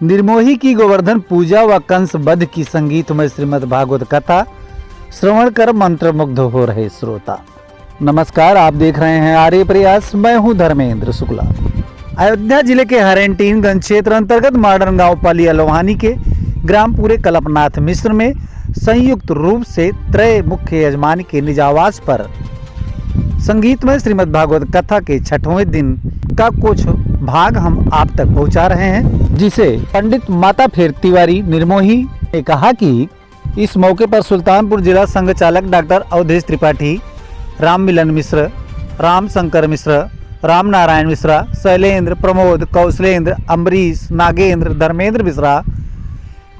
निर्मोही की गोवर्धन पूजा व कंस वध की संगीतमय श्रीमद् भागवत कथा श्रवण कर मंत्रमुग्ध हो रहे श्रोता। नमस्कार, आप देख रहे हैं आर्य प्रयास। मैं हूं धर्मेंद्र शुक्ला। अयोध्या जिले के हरेंटीनगंज क्षेत्र अंतर्गत मॉडर्न गांव पालिया लोहानी के ग्राम पूरे कल्पनाथ मिश्र में संयुक्त रूप से त्रय मुख्य यजमान के निज आवास पर संगीतमय श्रीमद् भागवत कथा के 6वें दिन का कुछ भाग हम आप तक पहुंचा रहे हैं, जिसे पंडित माता फेर तिवारी निर्मोही ने कहा कि इस मौके पर सुल्तानपुर जिला संघ चालक डॉक्टर अवधेश त्रिपाठी, राम मिलन मिश्र, राम शंकर मिश्र, राम नारायण मिश्रा, शैलेंद्र, प्रमोद, कौशलेंद्र, अम्बरीश, नागेंद्र, धर्मेंद्र मिश्रा,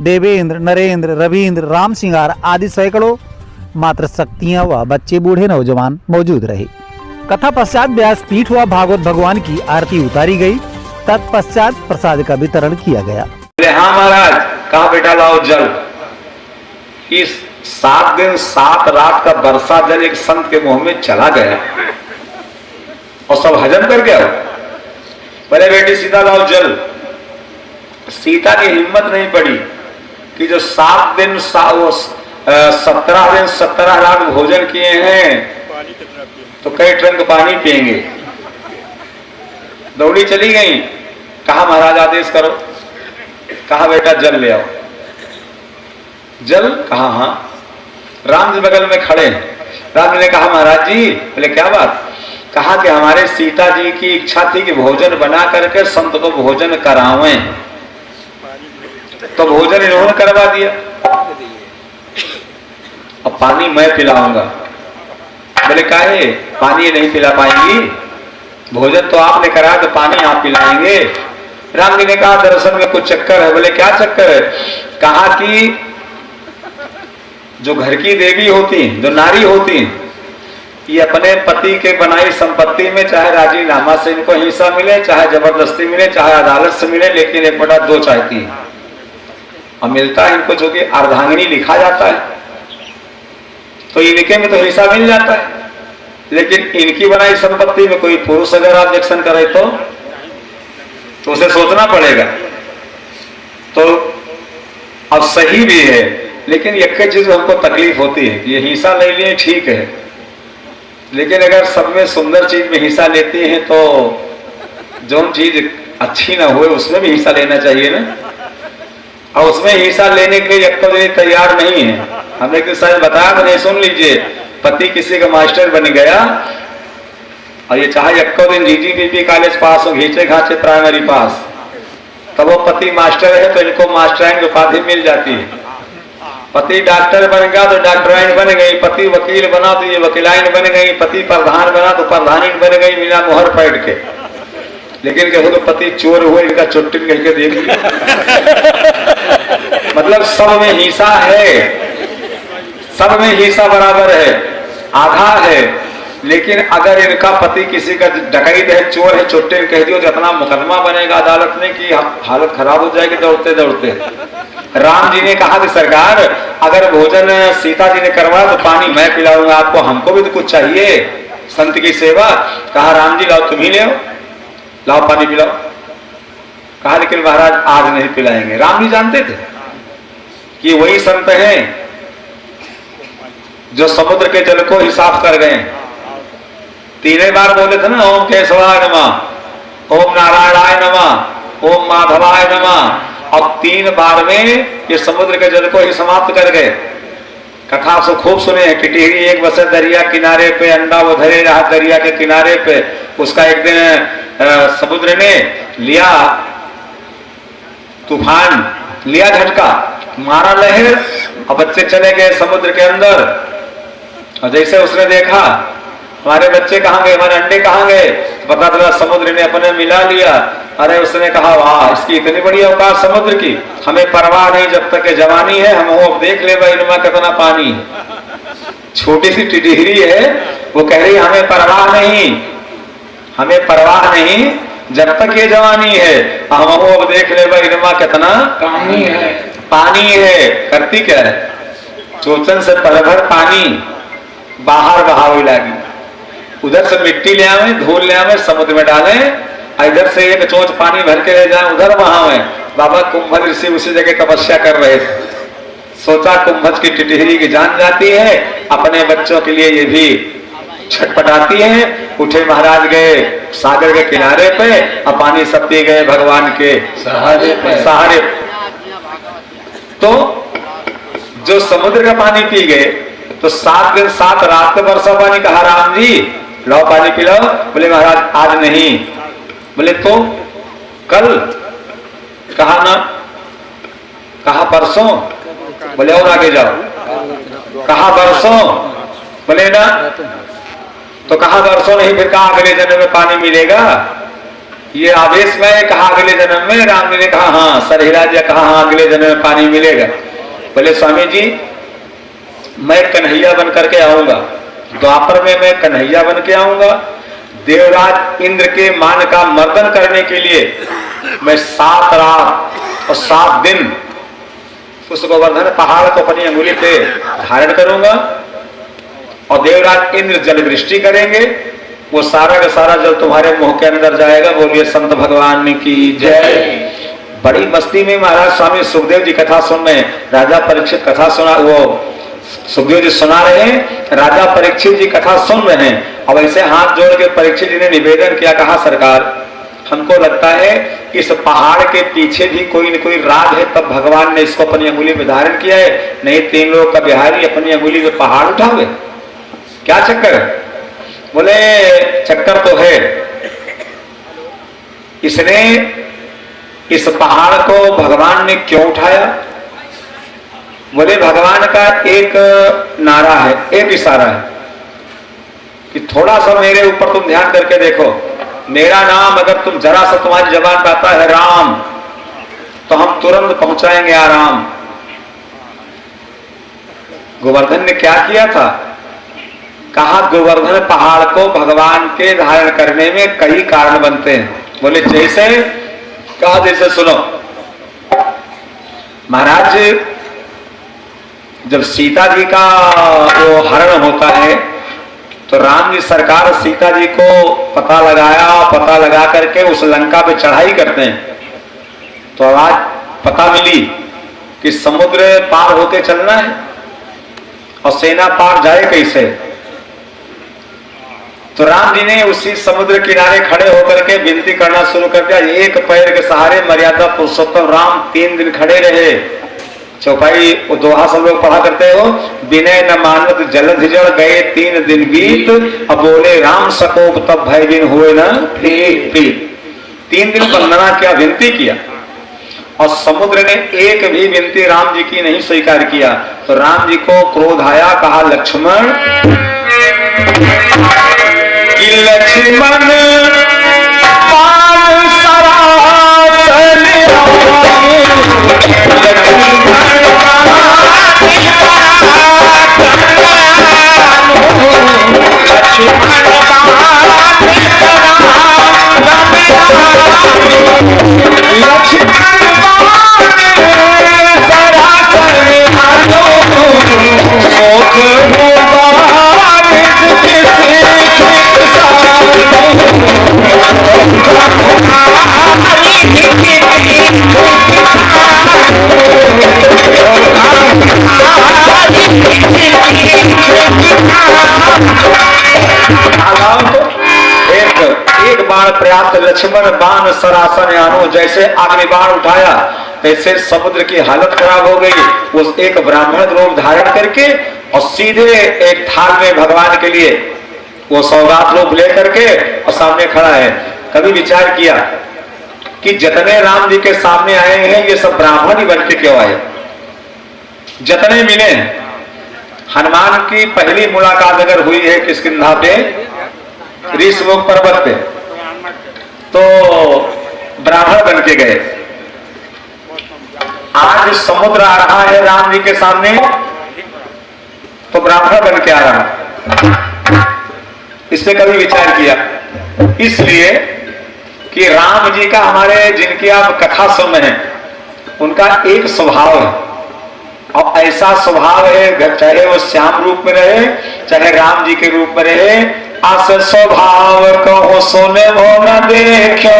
देवेंद्र, नरेंद्र, रविंद्र, राम सिंगार आदि सैकड़ों मात्र शक्तियां व बच्चे बूढ़े नौजवान मौजूद रहे। कथा पश्चात व्यासपीठ व भागवत भगवान की आरती उतारी गई। तत्पश्चात प्रसाद का वितरण किया गया। हाँ महाराज, कहा बेटा लाओ जल। इस 7 दिन 7 रात का बरसा जल एक संत के मुंह में चला गया और सब हजम कर गया। बोले बेटी सीता लाओ जल। सीता की हिम्मत नहीं पड़ी कि जो 7 दिन 17 दिन 17 रात भोजन किए हैं तो कई ट्रंक पानी पिएंगे। दौड़ी चली गई। कहा महाराज आदेश करो। कहा बेटा जल ले आओ। जल? कहा हाँ। राम जी बगल में खड़े हैं। राम जी ने कहा महाराज जी। बोले क्या बात? कहा कि हमारे सीता जी की इच्छा थी कि भोजन बना करके संत को भोजन करावें, तो भोजन इन्होंने करवा दिया। अब पानी मैं पिलाऊंगा। बोले काहे? पानी नहीं पिला पाएंगी, भोजन तो आपने कराया तो पानी आप पिलाएंगे। राम जी ने कहा दरअसल में कुछ चक्कर है। बोले क्या चक्कर है? कहा कि जो घर की देवी होती, जो नारी होती, ये अपने पति के बनाई संपत्ति में चाहे राजीनामा से इनको हिस्सा मिले, चाहे जबरदस्ती मिले, चाहे अदालत से मिले, लेकिन 1/2 चाहती है। अब मिलता है इनको जो कि अर्धांगिनी लिखा जाता है, तो इनके में तो हिस्सा मिल जाता है। लेकिन इनकी बनाई संपत्ति में कोई पुरुष अगर ऑब्जेक्शन करे तो उसे सोचना पड़ेगा। तो अब सही भी है, लेकिन एक चीज हमको तकलीफ होती है कि ये हिस्सा ले लिए ठीक है, लेकिन अगर सब में सुंदर चीज में हिस्सा लेती हैं तो जो चीज अच्छी ना हुए उसमें भी हिस्सा लेना चाहिए ना। और उसमें हिस्सा लेने के लिए एक तो तैयार नहीं है। हमने तो शायद बताया था, नहीं सुन लीजिए। पति किसी का मास्टर बन गया और ये चाहे 1 दिन जीजीबीपी कॉलेज पास हो, घींचे घाचे प्राइमरी पास, तब वो पति मास्टर है तो इनको मास्टराइन की उपाधि मिल जाती है। पति डॉक्टर बन गया तो डॉक्टराइन बन गई, पति वकील बना तो ये वकीलाइन बन गई, पति प्रधान बना तो प्रधानीन बन गई, बिना मोहर पैठ के। लेकिन कहते तो पति चोर हुए, इनका चुट्टी कह के देख लिया। मतलब सब में हिस्सा है, सब में हिस्सा बराबर है, आधा है। लेकिन अगर इनका पति किसी का डकैत है, चोर है, चुट्टी कह दियो, जितना मुकदमा बनेगा अदालत में कि हालत खराब हो जाएगी दौड़ते दौड़ते। राम जी ने कहा कि सरकार अगर भोजन सीता जी ने करवाया तो पानी मैं पिलाऊंगा आपको, हमको भी तो कुछ चाहिए संत की सेवा। कहा राम जी लाओ, तुम ही ले आओ, लाओ पानी पिलाओ। कहा लेकिन महाराज आज नहीं पिलाएंगे। राम जी जानते थे कि वही संत हैं जो समुद्र के जल को ही साफ कर गए। 3 बार बोले थे ना, ओम केशवाय नमः, ओम नारायणाय नमः, ओम माधवाय नमः। अब 3 बार में ये समुद्र के जल को ही समाप्त कर गए। कथा से खूब सुने हैं कि टिहरी एक बसे दरिया किनारे पे, अंडा वो धरे रहा दरिया के किनारे पे। उसका एक दिन समुद्र ने लिया तूफान, लिया झटका, मारा लहर और बच्चे चले गए समुद्र के अंदर। और जैसे उसने देखा हमारे बच्चे कहाँ गए, हमारे अंडे कहाँ गए, पता चला समुद्र ने अपने मिला लिया। अरे उसने कहा वाह, इसकी इतनी बड़ी औकात समुद्र की, हमें परवाह नहीं जब तक जवानी है, हम वो देख ले भाई इनमें कितना पानी है। छोटी सी टिटहरी है, वो कह रही हमें परवाह नहीं, हमें परवाह नहीं जब तक ये जवानी है, हम वो अब देख ले भाई इनमें कितना पानी है। पानी है करती क्या है, चोचन से पलभर पानी बाहर बहावे लगी। उधर से मिट्टी ले आवे, धूल ले आवे, समुद्र में डाले, इधर से एक चोंच पानी भर के ले जाए, उधर बहावे। बाबा कुंभज ऋषि उसी जगह तपस्या कर रहे थे। सोचा कुंभज की टिटहरी की जान जाती है, अपने बच्चों के लिए ये भी छटपटाती है। उठे महाराज गए सागर के किनारे पे और पानी सब पी गए भगवान के सहारे। तो जो समुद्र का पानी पी गए तो 7 दिन 7 रात का बरसा पानी। कहा राम जी लो पानी पिलाओ। बोले महाराज आज नहीं। बोले तो कल। कहा ना। कहा परसों। बोले और आगे जाओ। कहा बरसों। बोले ना। तो कहा बरसों नहीं, फिर कहा अगले जन्म में पानी मिलेगा। ये आवेश में कहा अगले जन्म में। राम जी ने कहा हाँ। सरहिराज जी कहा हाँ अगले जन्म में पानी मिलेगा। बोले स्वामी जी मैं कन्हैया बन करके आऊंगा, द्वापर में मैं कन्हैया बन के आऊंगा। देवराज इंद्र के मान का मर्दन करने के लिए मैं 7 रात और 7 दिन उस गोवर्धन पहाड़ को अपनी अंगुली पे धारण करूंगा और देवराज इंद्र जल वृष्टि करेंगे। वो सारा का सारा जल तुम्हारे मुंह के अंदर जाएगा। बोलिए संत भगवान की जय। बड़ी मस्ती में महाराज स्वामी सुखदेव जी कथा सुन रहे हैं। राजा परीक्षित कथा सुना, वो सुखदेव जी सुना रहे हैं, राजा परीक्षित जी कथा सुन रहे हैं। अब ऐसे हाथ जोड़ के परीक्षित जी ने निवेदन किया। कहा सरकार हमको लगता है इस पहाड़ के पीछे भी कोई न कोई राज है, तब भगवान ने इसको अपनी अंगुली में धारण किया है। नहीं 3 लोग का बिहारी अपनी अंगुली में पहाड़ उठावे, क्या चक्कर है? बोले चक्कर तो है। इसने इस पहाड़ को भगवान ने क्यों उठाया? बोले भगवान का एक नारा है, एक इशारा है कि थोड़ा सा मेरे ऊपर तुम ध्यान करके देखो। मेरा नाम अगर तुम जरा सा तुम्हारी जबान पे आता है राम, तो हम तुरंत पहुंचाएंगे आराम। गोवर्धन ने क्या किया था? कहा गोवर्धन पहाड़ को भगवान के धारण करने में कई कारण बनते हैं। बोले जैसे? कहा जैसे सुनो। महाराज जब सीता जी का वो हरण होता है तो राम जी सरकार सीता जी को पता लगा करके उस लंका पे चढ़ाई करते हैं। तो आज पता मिली कि समुद्र पार होके चलना है और सेना पार जाए कैसे। तो राम जी ने उसी समुद्र किनारे खड़े होकर के विनती करना शुरू कर दिया। एक पैर के सहारे मर्यादा पुरुषोत्तम राम 3 दिन खड़े रहे। चौपाई वो दोहा सब लोग पढ़ा करते हो। विनय न मानवत जलधि जड़ गए 3 दिन बीत, अब बोले राम सकोप तब भय बिन हुए न प्रीत। 3 दिन वंदना किया, विनती किया और समुद्र ने एक भी विनती राम जी की नहीं स्वीकार किया। तो राम जी को क्रोध आया। कहा लक्ष्मण लक्ष्मण पान सरासन पर्याप्त। लक्ष्मण बाण सरासन आनो, जैसे अग्नि बाण उठाया तैसे समुद्र की हालत खराब हो गई। उस एक ब्राह्मण रूप धारण करके और सीधे एक थाल में भगवान के लिए वो सौगात रूप लेकर के और सामने खड़ा है। कभी विचार किया कि जितने राम जी के सामने आए हैं ये सब ब्राह्मण ही बन के क्यों आए? जितने मिले हनुमान की पहली मुलाकात अगर हुई है किष्किंधा पे ऋषमुख पर्वत पे, तो ब्राह्मण बन के गए। आज समुद्र आ रहा है राम जी के सामने तो ब्राह्मण बन के आ रहा। इस पे कभी विचार किया? इसलिए कि राम जी का हमारे जिनकी आप कथा सुन रहे हैं उनका एक स्वभाव है और ऐसा स्वभाव है, चाहे वो श्याम रूप में रहे चाहे राम जी के रूप में रहे, आस स्वभाव कहो सुने वो न देखो,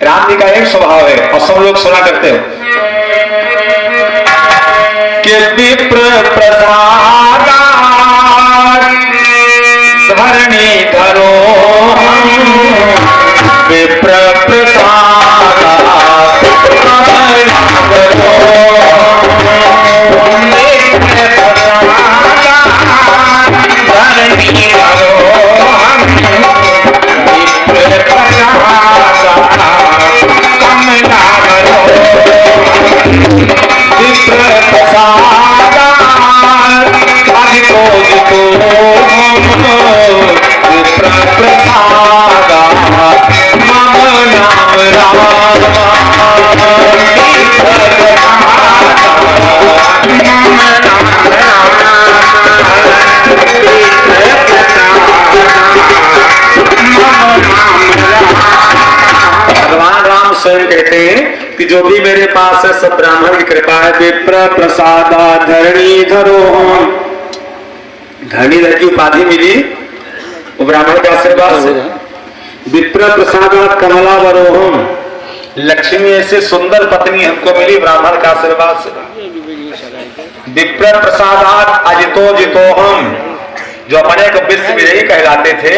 राम जी का एक स्वभाव है और सब लोग सुना करते हो कि विप्र प्रसाद धरणी धरो विप्र प्रसाद स्वयं कहते हैं कि जो भी मेरे पास है सब ब्राह्मण की कृपा है। विप्र प्रसादा धरणी धरो, धरणीधर की उपाधि मिली वो ब्राह्मण के आशीर्वाद से। विप्र प्रसादा कमला वरोहम, लक्ष्मी ऐसे सुंदर पत्नी हमको मिली ब्राह्मण का आशीर्वाद से। विप्र प्रसादात अजितो जितोहम, जो अपने को विश्व विजयी कहलाते थे,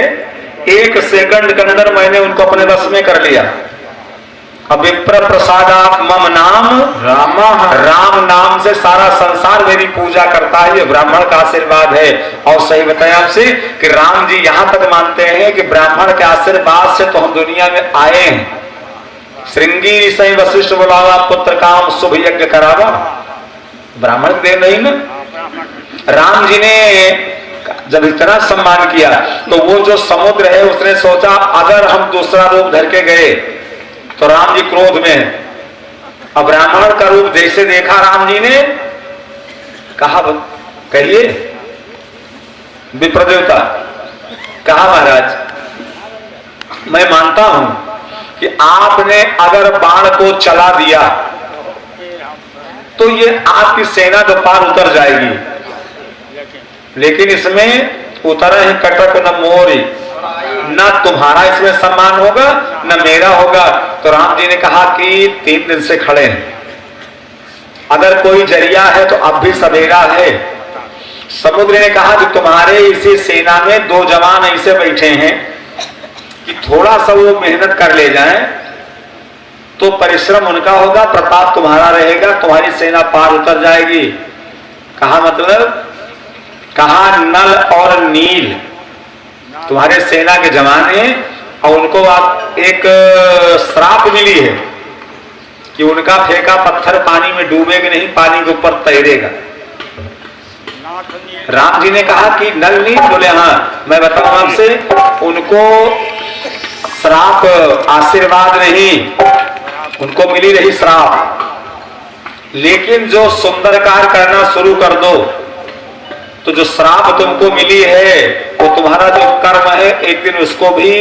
एक सेकंड के अंदर मैंने उनको अपने वश में कर लिया। अब विप्र प्रसादात मम नाम राम, राम नाम से सारा संसार मेरी पूजा करता है, ये ब्राह्मण का आशीर्वाद है। और सही बताया आपसे कि राम जी यहां तक मानते हैं कि ब्राह्मण के आशीर्वाद से तो हम दुनिया में आए हैं। श्रृंगी सही वशिष्ठ बुलावा पुत्र काम शुभ यज्ञ करावा, ब्राह्मण देव नहीं ना। राम जी ने जब इतना सम्मान किया तो वो जो समुद्र है उसने सोचा अगर हम दूसरा रूप धर के गए तो राम जी क्रोध में। अब ब्राह्मण का रूप जैसे देखा राम जी ने कहा, कहिए विप्रदेवता, कहा महाराज मैं मानता हूं कि आपने अगर बाण को चला दिया तो ये आपकी सेना तो पार उतर जाएगी, लेकिन इसमें उतरा ही कटक न मोरी, न तुम्हारा इसमें सम्मान होगा न मेरा होगा। तो राम जी ने कहा कि 3 दिन से खड़े हैं, अगर कोई जरिया है तो अब भी सवेरा है। समुद्र ने कहा कि तुम्हारे इसी सेना में 2 जवान ऐसे बैठे हैं कि थोड़ा सा वो मेहनत कर ले जाएं तो परिश्रम उनका होगा, प्रताप तुम्हारा रहेगा, तुम्हारी सेना पार उतर जाएगी। कहा मतलब, कहा नल और नील तुम्हारे सेना के जवान हैं और उनको आप एक श्राप मिली है कि उनका फेंका पत्थर पानी में डूबेगा नहीं, पानी के ऊपर तैरेगा। राम जी ने कहा कि नल नील, बोले हाँ मैं बताऊं आपसे, उनको श्राप आशीर्वाद नहीं, उनको मिली रही श्राप। लेकिन जो सुंदर कार्य करना शुरू कर दो तो जो श्राप तुमको मिली है वो तुम्हारा जो कर्म है एक दिन उसको भी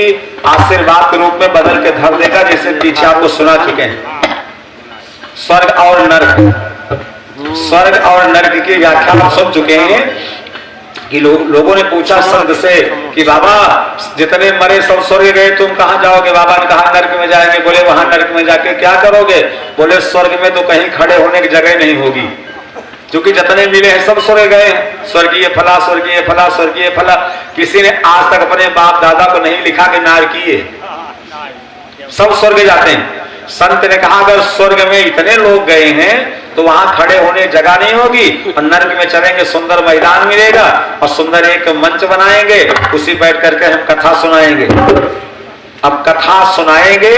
आशीर्वाद के रूप में बदल के धर देगा, जैसे पीछे आपको सुना चुके हैं। स्वर्ग और नरक, स्वर्ग और नरक की व्याख्या आप सुन चुके हैं कि लोगों ने पूछा स्वर्ग से कि बाबा जितने मरे सब स्वर्ग गए, तुम कहां जाओगे? बाबा ने कहा नरक में जाएंगे। बोले वहां नरक में जाके क्या करोगे? बोले स्वर्ग में तो कहीं खड़े होने की जगह नहीं होगी, क्योंकि जितने मिले हैं सब स्वर्ग गए हैं। स्वर्गीय फला, स्वर्गीय फला, स्वर्गीय फला, किसी ने आज तक अपने बाप दादा को नहीं लिखा कि नारकीय, सब स्वर्ग जाते हैं। संत ने कहा अगर स्वर्ग में इतने लोग गए हैं तो वहां खड़े होने की जगह नहीं होगी, और नरक में चलेंगे सुंदर मैदान मिलेगा और सुंदर एक मंच बनाएंगे, उसी बैठ करके हम कथा सुनाएंगे। अब कथा सुनाएंगे,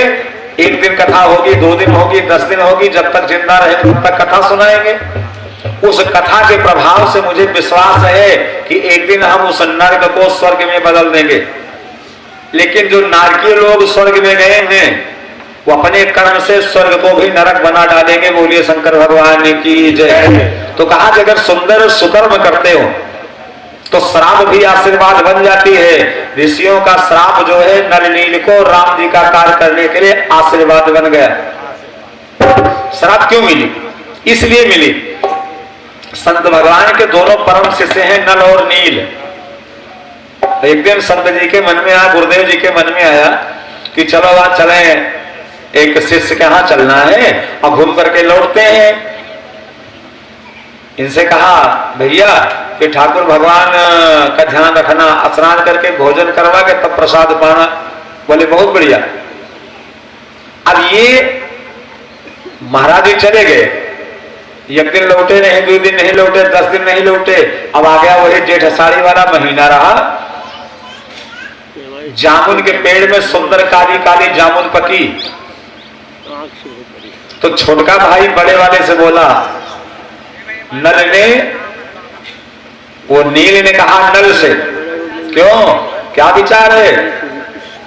एक दिन कथा होगी, 2 दिन होगी, 10 दिन होगी, जब तक जिंदा रहे तब तक कथा सुनाएंगे। उस कथा के प्रभाव से मुझे विश्वास है कि एक दिन हम उस नरक को स्वर्ग में बदल देंगे। लेकिन जो नारकीय लोग स्वर्ग में गए हैं वो अपने कर्म से स्वर्ग को भी नरक बना डालेंगे। बोलिए शंकर भगवान की जय। तो कहा कि अगर सुंदर सुकर्म करते हो तो श्राप भी आशीर्वाद बन जाती है। ऋषियों का श्राप जो है नल नील को राम जी का कार्य करने के लिए आशीर्वाद बन गया। श्राप क्यों मिली? इसलिए मिली, संत भगवान के दोनों परम शिष्य हैं नल और नील। एक दिन संत जी के मन में आया, गुरुदेव जी के मन में आया कि चलो आज चले एक शिष्य के यहाँ चलना है और घूम करके लौटते हैं। इनसे कहा भैया कि ठाकुर भगवान का ध्यान रखना, स्नान करके भोजन करवा के तब प्रसाद पाना। बोले बहुत बढ़िया। अब ये महाराज जी चले गए, एक दिन लौटे नहीं, 2 दिन नहीं लौटे, 10 दिन नहीं लौटे। अब आ गया वही जेठ आषाढ़ी वाला महीना रहा। जामुन के पेड़ में सुंदर काली काली जामुन पकी। तो छोटका भाई बड़े वाले से बोला, नल ने, वो नील ने कहा नल से, क्यों, क्या विचार है?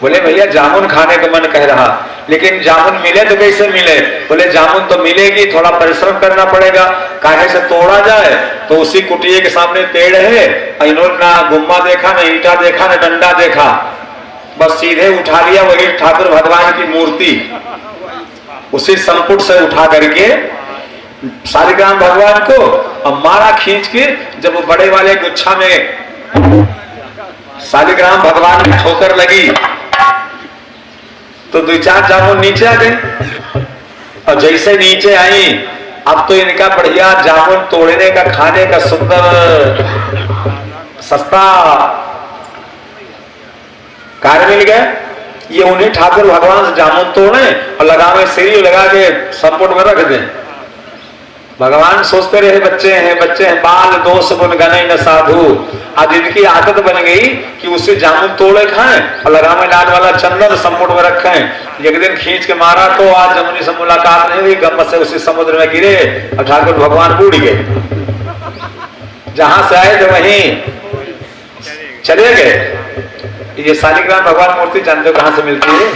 बोले भैया जामुन खाने का मन कह रहा, लेकिन जामुन मिले तो कैसे मिले? बोले जामुन तो मिलेगी, थोड़ा परिश्रम करना पड़ेगा। काहे से तोड़ा जाए? तो उसी कुटिया के सामने पेड़ है, इन्होंने ना गुम्मा देखा, ना ईंटा देखा, ना डंडा देखा, बस सीधे उठा लिया वही ठाकुर भगवान की मूर्ति, उसी संपुट से उठा करके शालिग्राम भगवान को और मारा खींच के। जब वो बड़े वाले गुच्छा में शालिग्राम भगवान की ठोकर लगी तो 2-4 जामुन नीचे आ गए। और जैसे नीचे आई, अब तो इनका बढ़िया जामुन तोड़ने का, खाने का सुंदर सस्ता कार्य मिल गया। ये उन्हीं ठाकुर भगवान से जामुन तोड़े और लगावे, सीढ़ी लगा के संपुट में रख दें। भगवान सोचते रहे बच्चे हैं बाल दोष गुण गने न साधु। आज इनकी आदत बन गई कि उससे जामुन तोड़े खाएं और लगावे लाल वाला चंदन संपुट में रखें। एक दिन खींच के मारा तो आज जमुनी से मुलाकात नहीं हुई, गम से उसी समुद्र में गिरे और ठाकुर भगवान बूढ़ गए। जहां से आए थे वहीं चले गए। ये शालिग्राम भगवान मूर्ति जानते हो कहां से मिलती है?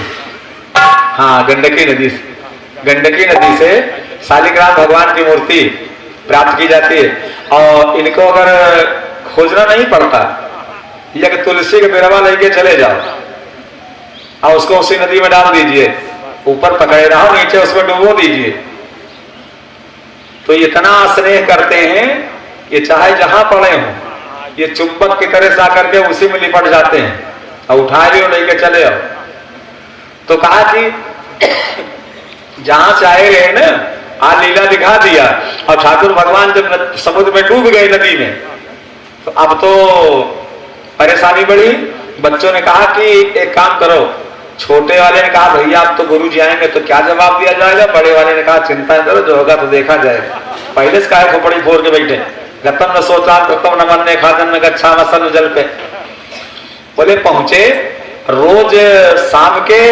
हाँ, गंडकी नदी से। गंडकी नदी से शालिग्राम भगवान की मूर्ति प्राप्त की जाती है। और इनको अगर खोजना नहीं पड़ता, या कि तुलसी के बेरवा लेके चले जाओ और उसको उसी नदी में डाल दीजिए, ऊपर पकड़े रहो, नीचे उसको डुबो दीजिए, तो इतना स्नेह करते हैं ये चाहे जहां पड़े हों, ये चुंबक की तरह से आकर के उसी में लिपट जाते हैं और उठा लियो लेके चले आओ। तो कहा कि जहां से आए रहे ना, आज लीला दिखा दिया। और ठाकुर भगवान जब समुद्र में डूब गए नदी में, तो अब तो परेशानी बढ़ी। बच्चों ने कहा कि एक काम करो। छोटे वाले ने कहा भैया आप तो गुरु जी आएंगे तो क्या जवाब दिया जाएगा? बड़े वाले ने कहा चिंता करो, जो होगा तो देखा जाएगा। पहले से काहे खोपड़ी फोड़ के बैठे? गतम न सोचा कृतम न मन ने खादन न गच्छा मसल जल पे। बोले पहुंचे, रोज शाम के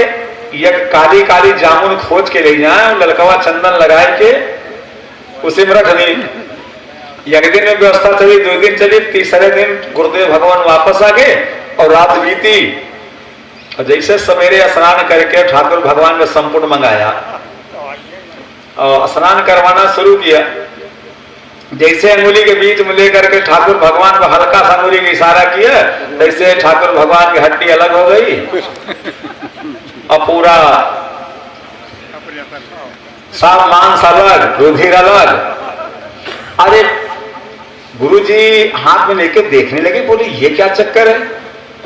एक काली काली जामुन खोज के ले जाए, ललकवा चंदन लगाए के उसी में रख दी। एक दिन में व्यवस्था चली, 2 दिन चली, तीसरे दिन गुरुदेव भगवान वापस आ गए और रात बीती। और जैसे सवेरे स्नान करके ठाकुर भगवान का संपुट मंगाया और स्नान करवाना शुरू किया। जैसे अंगुली के बीच में लेकर के ठाकुर भगवान को हल्का सा अंगुली का इशारा किया, तैसे ठाकुर भगवान की हड्डी अलग हो गई और पूरा सब मांस अलग, रुधिर अलग। अरे गुरुजी हाथ में लेके देखने लगे, बोले ये क्या चक्कर है?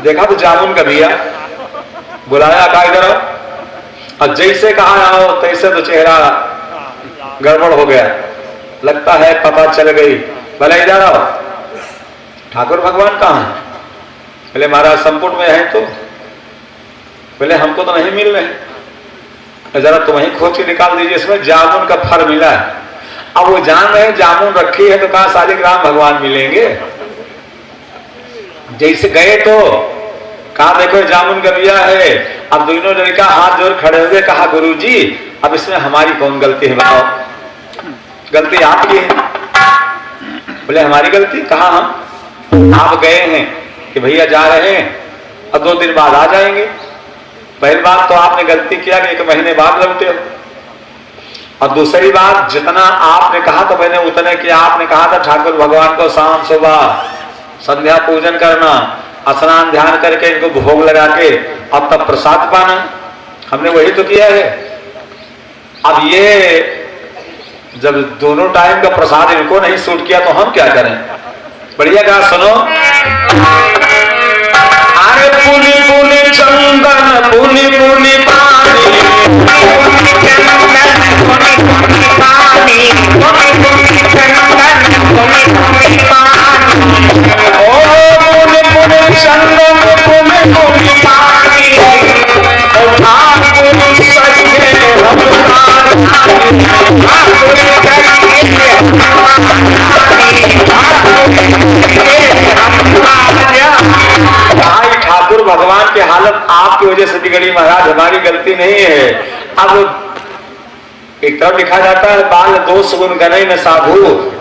देखा तो जामुन का दिया, बुलाया का इधर आओ। और जैसे कहा आओ तैसे तो चेहरा गड़बड़ हो गया, लगता है पता चल गई। भले इधर आओ। ठाकुर भगवान कहाँ है? बोले महाराज संपुट में है। तो बोले हमको तो नहीं मिल रहे, जरा तुम ही खोज के निकाल दीजिए, इसमें जामुन का फर मिला है। अब वो जान रहे जामुन रखी है तो कहा शालिग्राम भगवान मिलेंगे। जैसे गए तो कहा देखो जामुन का दिया है। अब दोनों लड़का हाथ जोड़ खड़े हुए, कहा गुरुजी अब इसमें हमारी कौन गलती है बताओ? गलती आपकी है। बोले हमारी गलती? कहा हम, आप गए हैं कि भैया जा रहे हैं और 2 दिन बाद आ जाएंगे। पहली बात तो आपने गलती किया कि 1 महीने बाद लौटे हो, और दूसरी बात जितना आपने कहा तो मैंने उतने किया। आपने कहा था ठाकुर भगवान को शाम सुबह संध्या पूजन करना, स्नान ध्यान करके इनको भोग लगा के अब तब प्रसाद पाना, हमने वही तो किया है। अब ये जब दोनों टाइम का प्रसाद इनको नहीं सूट किया तो हम क्या करें? बढ़िया गा सुनो। अरे पुनी पुनी चंदन पुनी पुनी पानी ठाकुर भगवान की हालत आपकी वजह से बिगड़ी महाराज, हमारी गलती नहीं है। अब एक तरफ लिखा जाता है बाल दोष गुण गने में साधु,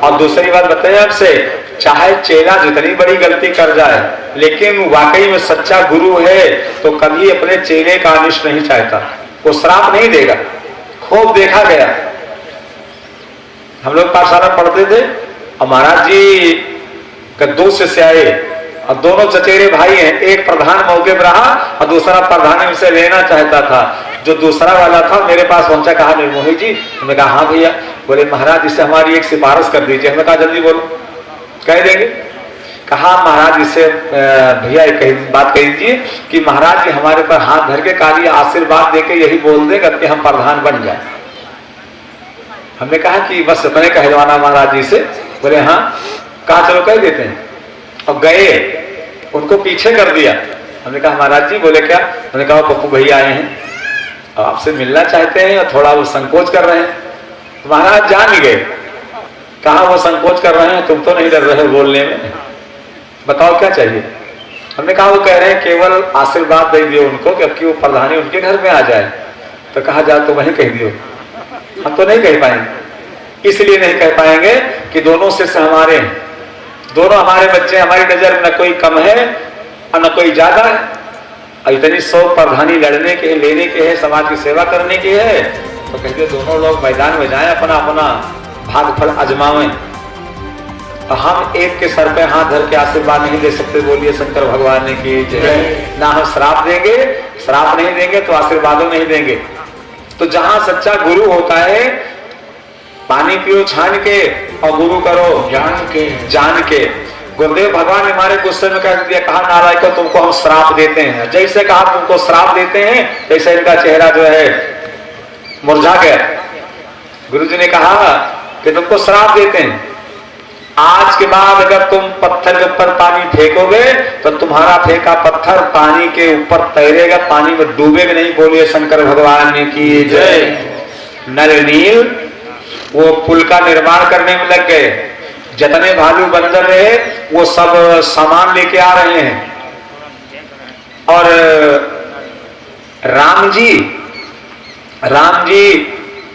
और दूसरी बात बताएं आपसे, चाहे चेला जितनी बड़ी गलती कर जाए लेकिन वाकई में सच्चा गुरु है तो कभी अपने चेले का अनिष्ट नहीं चाहता, वो श्राप नहीं देगा। खूब देखा गया, हम लोग पाठशाला पढ़ते थे और महाराज जी का दो शिष्य आए और दोनों चचेरे भाई हैं, एक प्रधान मौके पर रहा और दूसरा प्रधान से लेना चाहता था। जो दूसरा वाला था मेरे पास पहुंचा, कहा निर्मोही जी, हमने कहा हाँ भैया। बोले महाराज इससे हमारी एक सिफारिश कर दीजिए। हमने कहा जल्दी बोलो, कह देंगे। कहा महाराज इससे भैया एक बात कह दीजिए कि महाराज जी हमारे पर हाथ धर के काली आशीर्वाद देके यही बोल देगा कि हम प्रधान बन जाए। हमने कहा कि बस इतने कहलवाना महाराज जी से। बोले हाँ, कहा चलो कह देते हैं। और गए, उनको पीछे कर दिया। हमने कहा महाराज जी, बोले क्या? हमने कहा पप्पू भैया आए हैं और आपसे मिलना चाहते हैं और थोड़ा वो संकोच कर रहे हैं। तो महाराज जान ही गए, कहा वो संकोच कर रहे हैं, तुम तो नहीं डर रहे हो बोलने में, बताओ क्या चाहिए? हमने कहा वो कह रहे हैं केवल आशीर्वाद दे दियो उनको कि अब की वो प्रधानी उनके घर में आ जाए। तो कहा जा तो वहीं कह दियो। हम तो नहीं कह पाएंगे, इसलिए नहीं कह पाएंगे कि दोनों शिष्य हमारे हैं, दोनों हमारे बच्चे, हमारी नजर में न कोई कम है और न कोई ज्यादा है। और इतनी 100 प्रधानी लड़ने के, लेने के है, समाज की सेवा करने की है, तो कहते दोनों लोग मैदान में जाएं, अपना अपना भागफल आजमावें। और हम एक के सर पे हाथ धर के आशीर्वाद नहीं दे सकते। बोलिए शंकर भगवान ने की जय। ना हम श्राप देंगे, श्राप नहीं देंगे तो आशीर्वादों नहीं देंगे। तो जहां सच्चा गुरु होता है, पानी पियो छान के और गुरु करो जान के। गुरुदेव भगवान ने हमारे गुस्से में कह दिया, कहा नारायण को तुमको हम श्राप देते हैं। जैसे कहा तुमको श्राप देते हैं, तैसे इनका चेहरा जो है मुरझा गया। गुरुजी ने कहा कि तुमको श्राप देते हैं, आज के बाद अगर तुम पत्थर के ऊपर पानी फेंकोगे तो तुम्हारा फेंका पत्थर पानी के ऊपर तैरेगा, पानी में डूबेगा नहीं। बोलिए शंकर भगवान ने की जय। नर नील वो पुल का निर्माण करने में लग गए। जितने भालू बंदर रहे वो सब सामान लेके आ रहे हैं। और राम जी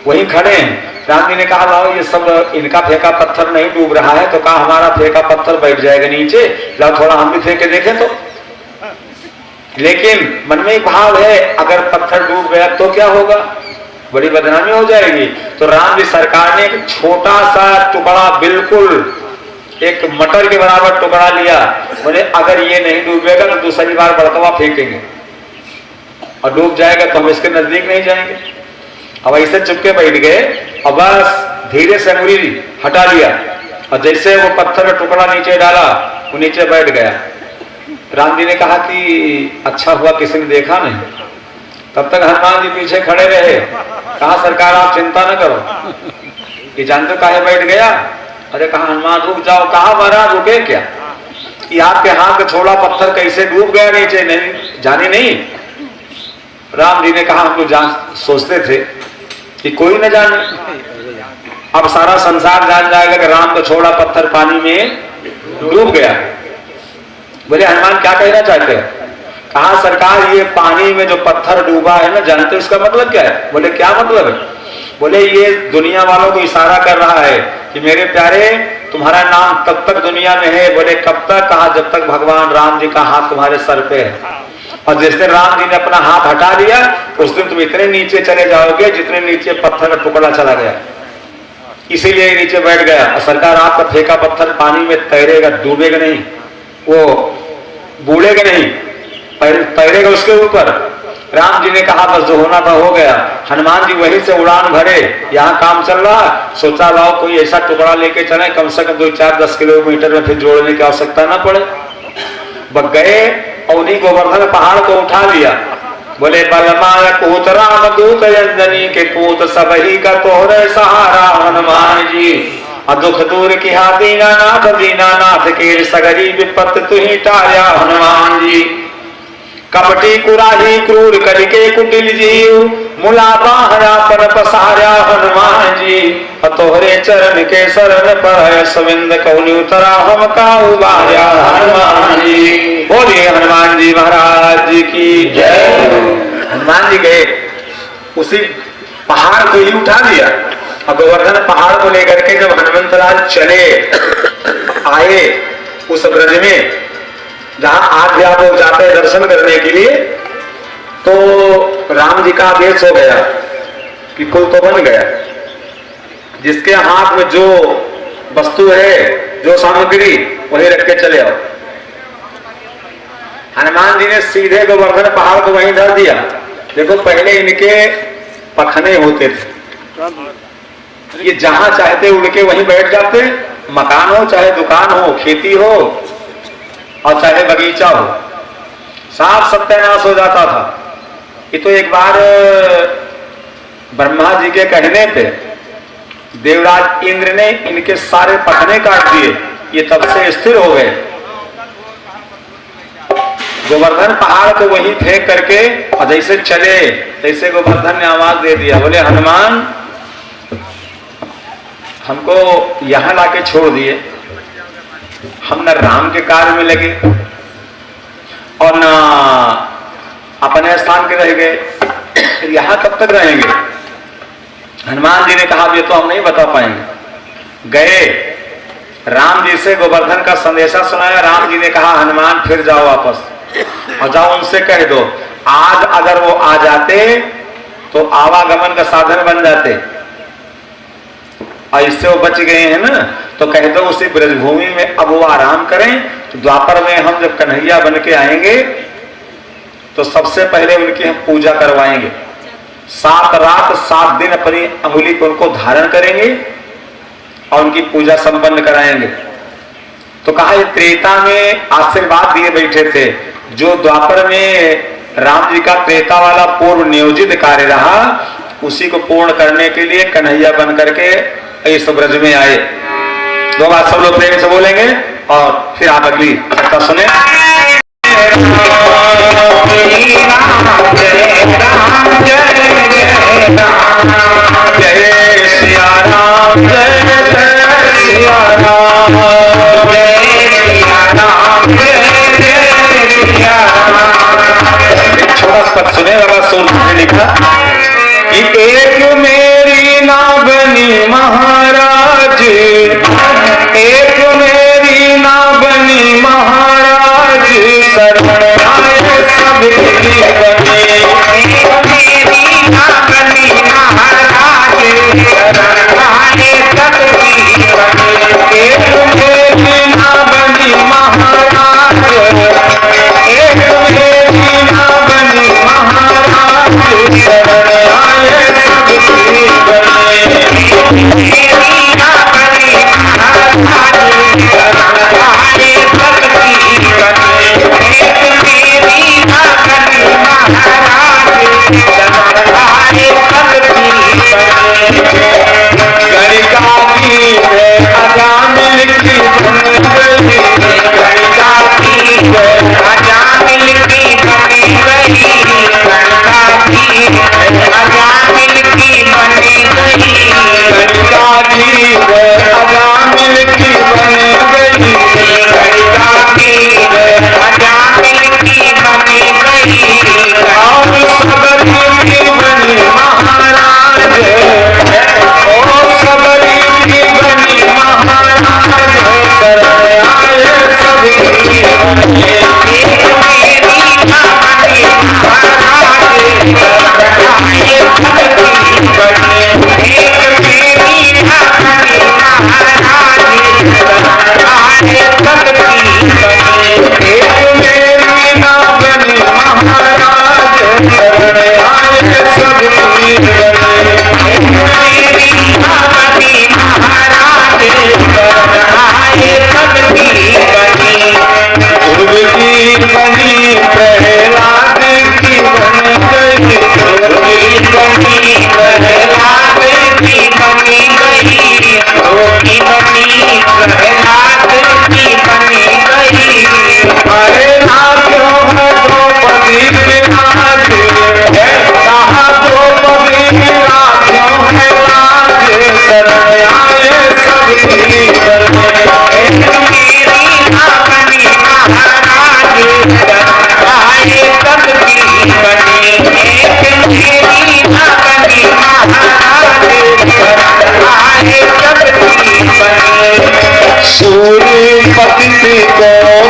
वहीं खड़े हैं। राम जी ने कहा लाओ ये सब इनका फेंका पत्थर नहीं डूब रहा है। तो कहा हमारा फेंका पत्थर बैठ जाएगा नीचे, लाओ थोड़ा हम भी फेंक के देखें तो। लेकिन मन में एक भाव है, अगर पत्थर डूब गया तो क्या होगा, बड़ी बदनामी हो जाएगी। तो राम जी सरकार ने एक छोटा सा टुकड़ा, बिल्कुल एक मटर के बराबर टुकड़ा लिया। बोले अगर ये नहीं डूबेगा तो दूसरी बार बड़कवा फेंकेंगे, और डूब जाएगा तो हम इसके नजदीक नहीं जाएंगे। अब ऐसे चुपके बैठ गए और बस धीरे से अंगुली हटा लिया, और जैसे वो पत्थर का टुकड़ा नीचे डाला वो नीचे बैठ गया। राम जी ने कहा कि अच्छा हुआ किसी ने देखा नहीं। तब तक हनुमान जी पीछे खड़े रहे। कहा सरकार आप चिंता न करो, ये जानते काहे बैठ गया? अरे कहा हनुमान रुक जाओ। कहा महाराज रुके क्या, कि आपके हाथ का छोड़ा पत्थर कैसे डूब गया नीचे, नहीं जाने नहीं। राम जी ने कहा हम लोग सोचते थे कि कोई न जाने, अब सारा संसार जान जाएगा कि राम का छोड़ा पत्थर पानी में डूब गया। बोले हनुमान क्या कहना चाहते हैं? कहा सरकार ये पानी में जो पत्थर डूबा है ना, जानते इसका मतलब क्या है? बोले क्या मतलब है? बोले ये दुनिया वालों को इशारा कर रहा है कि मेरे प्यारे तुम्हारा नाम तब तक दुनिया में है। बोले कब तक? कहा जब तक भगवान राम जी का हाथ तुम्हारे सर पे है। और जिस दिन राम जी ने अपना हाथ हटा लिया उस दिन तुम इतने नीचे चले जाओगे जितने नीचे पत्थर का टुकड़ा चला गया। इसीलिए नीचे बैठ गया। और सरकार आपका फेंका पत्थर पानी में तैरेगा, डूबेगा नहीं, वो बूढ़ेगा नहीं, तैरेगा उसके ऊपर। राम जी ने कहा बस जो होना था हो गया। हनुमान जी वहीं से उड़ान भरे, यहाँ काम चल रहा, सोचा लाओ कोई ऐसा टुकड़ा लेके चले कम से कम 2-4-10 किलोमीटर में फिर जोड़ने की आवश्यकता ना पड़े। बस गए और उन्हीं गोवर्धन पहाड़ को उठा लिया बोले बलमान पूत राम दूत अंजनी के पूत सबही का तोहरे सहारा हनुमान जी। और दुख दूर की दीनानाथ के सगरी विपत तुही टार्या हनुमान जी। कपटी कुराही क्रूर कलिके कुटिल जीव मुला बाहरा पर पसारा हनुमान जी। तोहरे चरण के शरण पर सविंद कौनी उतरा हम का उबारा हनुमान जी। बोलिए हनुमान जी महाराज जी की जय। हनुमान जी गए उसी पहाड़ को ही उठा दिया। अब गोवर्धन पहाड़ को लेकर के जब हनुमंतलाल चले आए उस ब्रज में जहां आज आप लोग जाते हैं दर्शन करने के लिए, तो राम जी का आदेश हो गया कि कुल तो बन गया, जिसके हाथ में जो वस्तु है जो सामग्री वही रख के चले आओ। हनुमान जी ने सीधे गोवर्धन पहाड़ को वहीं धर दिया। देखो पहले इनके पखने होते थे, ये जहां चाहते उड़ के वहीं बैठ जाते, मकान हो चाहे दुकान हो, खेती हो और चाहे बगीचा हो, साफ सत्यानाश हो जाता था। ये तो एक बार ब्रह्मा जी के कहने पे देवराज इंद्र ने इनके सारे पखने काट दिए, ये तब से स्थिर हो गए। गोवर्धन पहाड़ को वहीं फेंक करके और जैसे चले तैसे गोवर्धन ने आवाज दे दिया, बोले हनुमान हमको यहां लाके छोड़ दिए, हम न राम के कार्य में लगे और न अपने स्थान के रह गए, यहां कब तक रहेंगे। हनुमान जी ने कहा ये तो हम नहीं बता पाएंगे। गए राम जी से गोवर्धन का संदेशा सुनाया। राम जी ने कहा हनुमान फिर जाओ वापस और जाओ उनसे कह दो आज अगर वो आ जाते तो आवागमन का साधन बन जाते, और इससे वो बच गए हैं ना, तो कह दो उसी ब्रजभूमि में अब वो आराम करें। तो द्वापर में हम जब कन्हैया बन के आएंगे तो सबसे पहले उनकी हम पूजा करवाएंगे। 7 रात 7 दिन अपनी अंगुली पर उनको धारण करेंगे और उनकी पूजा संपन्न कराएंगे। तो कहा ये त्रेता में आशीर्वाद दिए बैठे थे, जो द्वापर में राम जी का त्रेता वाला पूर्व नियोजित कार्य रहा उसी को पूर्ण करने के लिए कन्हैया बन करके इस ब्रज में आए। 2 बार सब लोग प्रेम से बोलेंगे और फिर आप अगली कथा सुने। जय सिया राम जय जय सिया राम जय सिया राम जय जय सिया राम। एक छोटा पद सुने बाबा सोन ने लिखा कि एक मेरी ना बनी महाराज, एक मेरी ना बनी महाराज, शरण आए सबकी बनी। एक मेरी ना बनी महाराज, शरण आए सबकी बनी। एक मेरी ना बनी महाराज, एक मेरी ना बनी महाराज, शरण आए सबकी बनी।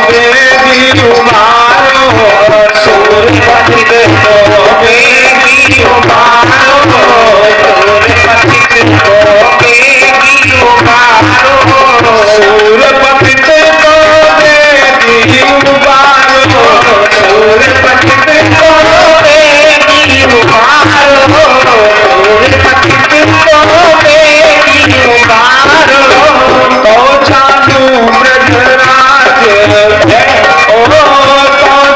बेगी उबारो, सूरपति को बेगी उबारो, सूरपति को बेगी उबारो, सूरपति को बेगी उबारो, सूरपति को बेगी उबारो, सूरपति को बेगी उबारो, तो जानू ब्रजराज है, ओ तो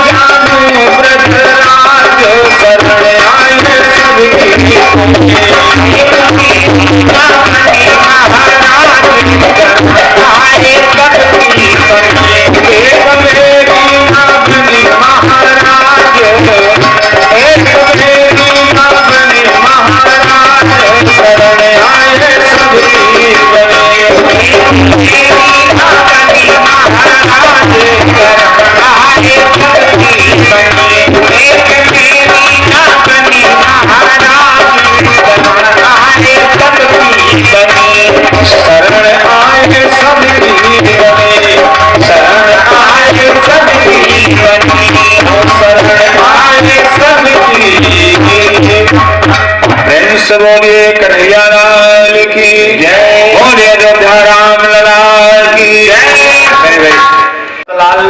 जानू ब्रजराज, शरण आए सबकी बोलिए कन्हैया लाल की जय, बोलिए अयोध्या राम लाल की जय। लाल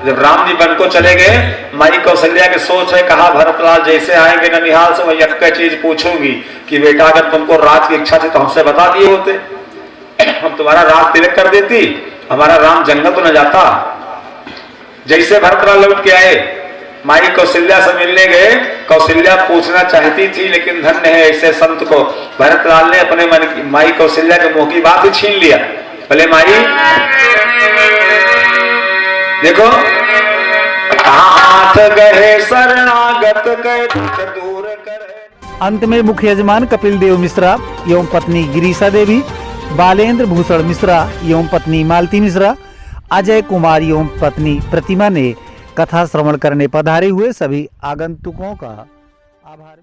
जब राम जी वन को चले गए, माई कौशल्या की सोच है, कहा भरतलाल जैसे आएंगे ननिहाल से, मैं एक चीज पूछूंगी कि बेटा अगर तुमको राज की इच्छा थी तो हमसे बता दिए होते, हम तुम्हारा राज तिलक कर देती, हमारा राम जंगल तो न जाता। जैसे भरतलाल लौट के आए, माई कौशल्या से मिलने गए, कौशल्या पूछना चाहती थी लेकिन धन्य है ऐसे संत को, भरतलाल ने अपने मन की माई कौशल्या के मुंह की बात ही छीन लिया। बोले माई देखो, हाथ गए शरणागत के दूर करे। अंत में मुख्य यजमान कपिल देव मिश्रा एवं पत्नी गिरीशा देवी, बालेंद्र भूषण मिश्रा एवं पत्नी मालती मिश्रा, अजय कुमार एवं पत्नी प्रतिमा ने कथा श्रवण करने पधारे हुए सभी आगंतुकों का आभार।